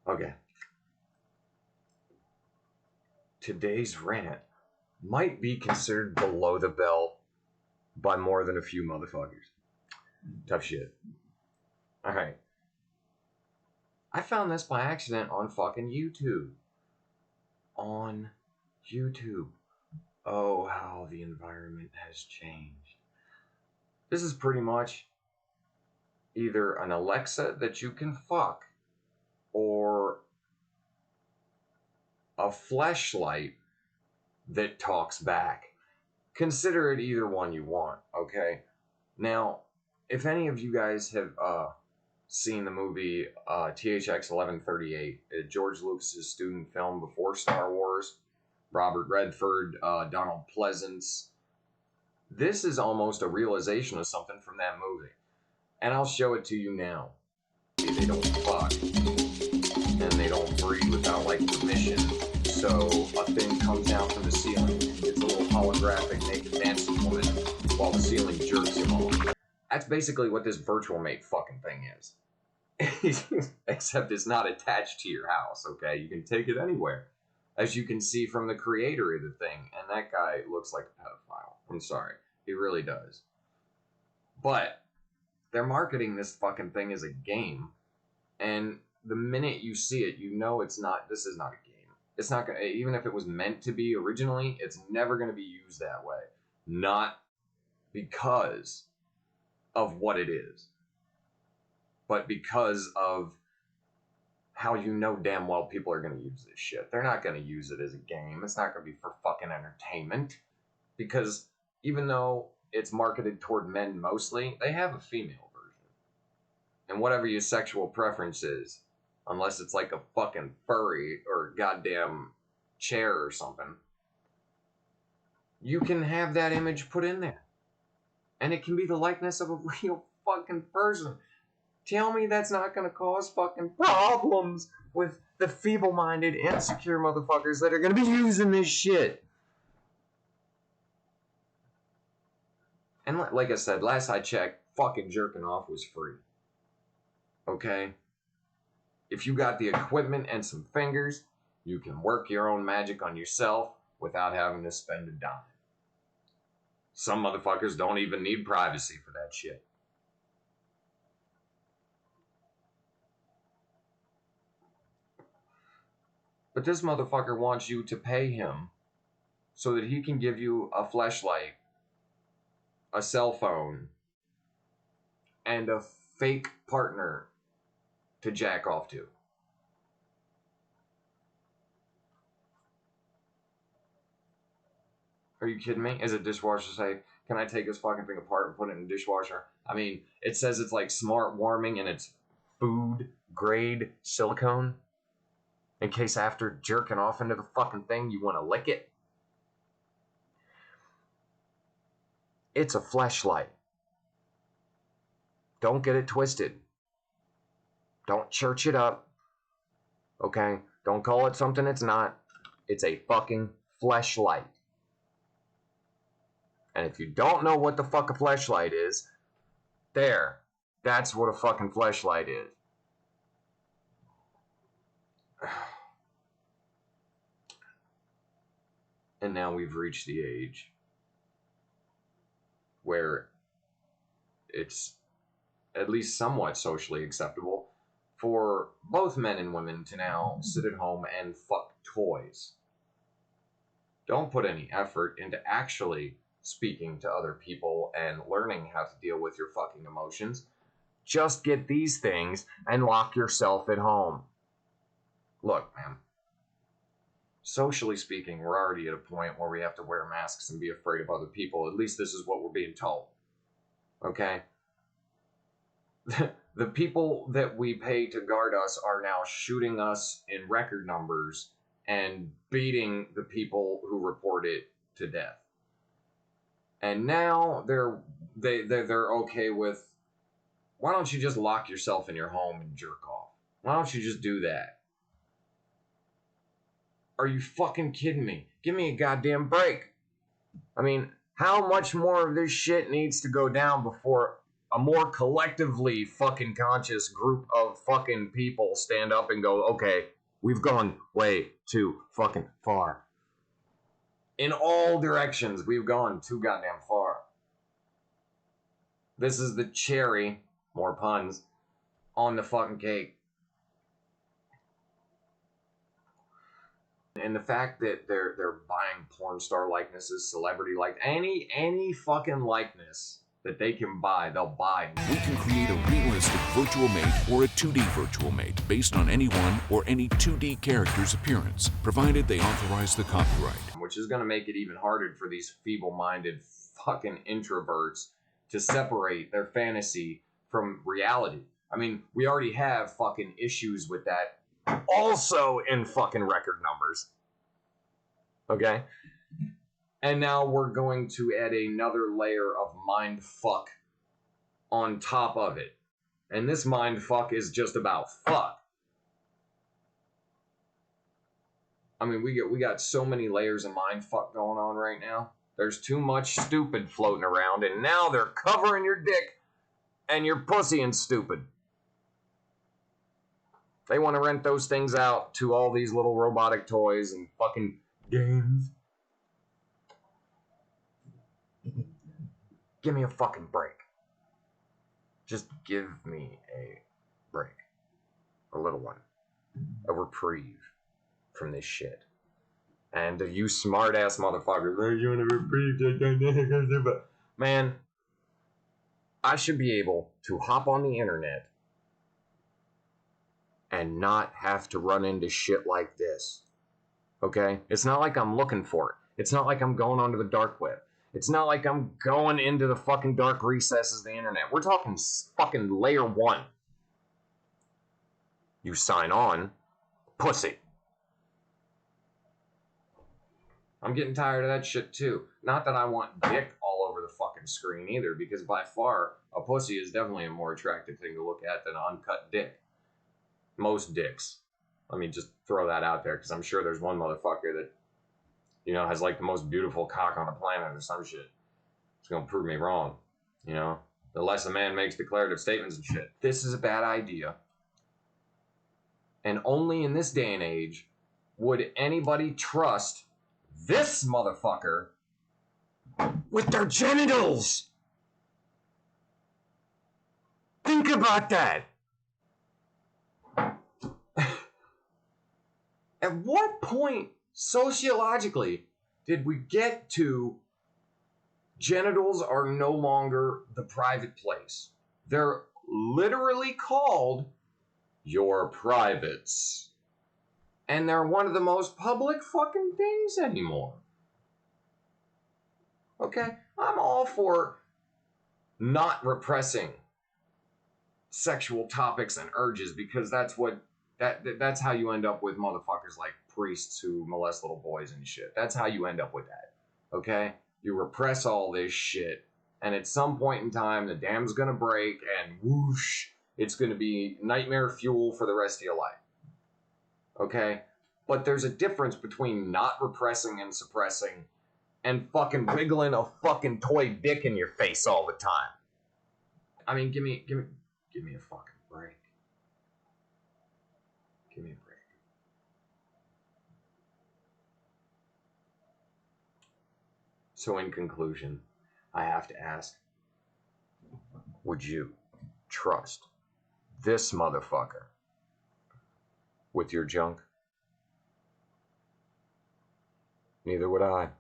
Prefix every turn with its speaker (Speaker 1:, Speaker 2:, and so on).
Speaker 1: Okay. Today's rant might be considered below the belt by more than a few motherfuckers. Tough shit. Alright. I found this by accident on fucking YouTube. On YouTube. Oh, how the environment has changed. This is pretty much either an Alexa that you can fuck or a Fleshlight that talks back. Consider it either one you want, okay? Now, if any of you guys have seen the movie THX 1138, George Lucas's student film before Star Wars, Robert Redford, Donald Pleasance, this is almost a realization of something from that movie. And I'll show it to you now. They don't fuck. And they don't breathe without, like, permission. So a thing comes down from the ceiling. It's a little holographic naked dancing woman while the ceiling jerks him off. That's basically what this virtual mate fucking thing is. Except it's not attached to your house, okay? You can take it anywhere. As you can see from the creator of the thing. And that guy looks like a pedophile. I'm sorry. He really does. But they're marketing this fucking thing as a game. And the minute you see it, you know it's not, this is not a game. It's not gonna, even if it was meant to be originally, it's never going to be used that way. Not because of what it is, but because of how you know damn well people are going to use this shit. They're not going to use it as a game. It's not going to be for fucking entertainment. Because even though it's marketed toward men mostly, they have a female version. And whatever your sexual preference is, unless it's like a fucking furry or goddamn chair or something, you can have that image put in there. And it can be the likeness of a real fucking person. Tell me that's not going to cause fucking problems with the feeble-minded, insecure motherfuckers that are going to be using this shit. And like I said, last I checked, fucking jerking off was free. Okay? If you got the equipment and some fingers, you can work your own magic on yourself without having to spend a dime. Some motherfuckers don't even need privacy for that shit. But this motherfucker wants you to pay him so that he can give you a fleshlight, a cell phone, and a fake partner to jack off to. Are you kidding me? Is it dishwasher safe? Can I take this fucking thing apart and put it in the dishwasher? I mean, it says it's like smart warming and it's food grade silicone. In case after jerking off into the fucking thing, you want to lick it. It's a fleshlight. Don't get it twisted. Don't church it up. Okay? Don't call it something it's not. It's a fucking fleshlight. And if you don't know what the fuck a fleshlight is, there. That's what a fucking fleshlight is. And now we've reached the age where it's at least somewhat socially acceptable for both men and women to now sit at home and fuck toys. Don't put any effort into actually speaking to other people and learning how to deal with your fucking emotions. Just get these things and lock yourself at home. Look, man. Socially speaking, we're already at a point where we have to wear masks and be afraid of other people. At least this is what we're being told. Okay? The people that we pay to guard us are now shooting us in record numbers and beating the people who report it to death. And now they're okay with, why don't you just lock yourself in your home and jerk off? Why don't you just do that? Are you fucking kidding me? Give me a goddamn break. I mean, how much more of this shit needs to go down before a more collectively fucking conscious group of fucking people stand up and go, okay, we've gone way too fucking far. In all directions, we've gone too goddamn far. This is the cherry, more puns, on the fucking cake. And the fact that they're buying porn star likenesses, celebrity like any fucking likeness that they can buy, they'll buy.
Speaker 2: We can create a realistic virtual mate or a 2D virtual mate based on anyone or any 2D character's appearance, provided they authorize the copyright.
Speaker 1: Which is going to make it even harder for these feeble-minded fucking introverts to separate their fantasy from reality. I mean, we already have fucking issues with that also in fucking record numbers. Okay? And now we're going to add another layer of mind fuck on top of it. And this mind fuck is just about fuck. I mean, we got so many layers of mind fuck going on right now. There's too much stupid floating around, and now they're covering your dick and your pussy in stupid. They want to rent those things out to all these little robotic toys and fucking games. Give me a fucking break. Just give me a break. A little one. A reprieve from this shit. And you smart ass motherfuckers, you want a reprieve? Man, I should be able to hop on the internet and not have to run into shit like this. Okay? It's not like I'm looking for it. It's not like I'm going onto the dark web. It's not like I'm going into the fucking dark recesses of the internet. We're talking fucking layer 1. You sign on, pussy. I'm getting tired of that shit too. Not that I want dick all over the fucking screen either, because by far, a pussy is definitely a more attractive thing to look at than an uncut dick. Most dicks. Let me just throw that out there, because I'm sure there's one motherfucker that, you know, has like the most beautiful cock on the planet or some shit. It's gonna prove me wrong, you know? The less a man makes declarative statements and shit. This is a bad idea. And only in this day and age would anybody trust this motherfucker with their genitals. Think about that. At what point, sociologically, did we get to genitals are no longer the private place? They're literally called your privates. And they're one of the most public fucking things anymore. Okay? I'm all for not repressing sexual topics and urges, because that's what that's how you end up with motherfuckers like priests who molest little boys and shit. That's how you end up with that. Okay? You repress all this shit, and at some point in time the dam's gonna break, and whoosh, it's gonna be nightmare fuel for the rest of your life. Okay? But there's a difference between not repressing and suppressing and fucking wiggling a fucking toy dick in your face all the time. I mean, give me a fucking break. Give me a break. So in conclusion, I have to ask, would you trust this motherfucker with your junk? Neither would I.